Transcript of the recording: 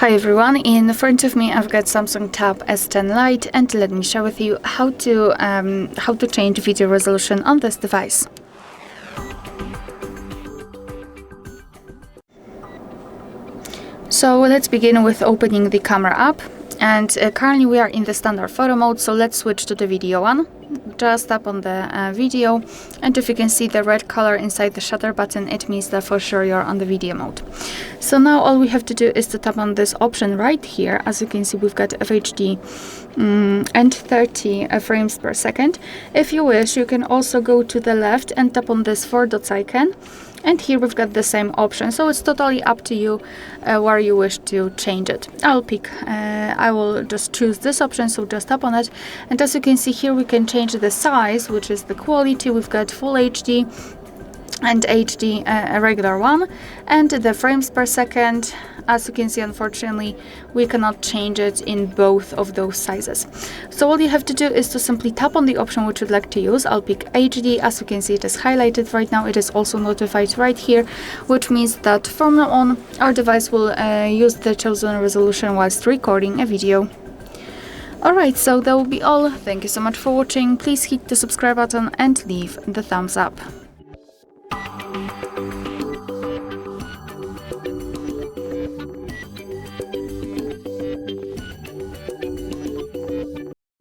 Hi everyone, in front of me I've got Samsung Tab S10 Lite, and let me share with you how to change video resolution on this device. So let's begin with opening the camera app, and currently we are in the standard photo mode, so let's switch to the video one. Just tap on the video, and if you can see the red color inside the shutter button, it means that for sure you're on the video mode. So now all we have to do is to tap on this option right here. As you can see, we've got FHD and 30 frames per second. If you wish, you can also go to the left and tap on this 4 dots icon. And here we've got the same option, so it's totally up to you where you wish to change it. I will just choose this option, so just tap on it. And as you can see here, we can change the size, which is the quality. We've got Full HD and HD, a regular one, and the frames per second. As you can see, unfortunately, we cannot change it in both of those sizes. So all you have to do is to simply tap on the option which you'd like to use. I'll pick HD. As you can see, it is highlighted right now. It is also notified right here, which means that from now on, our device will use the chosen resolution whilst recording a video. Alright, so that will be all. Thank you so much for watching. Please hit the subscribe button and leave the thumbs up.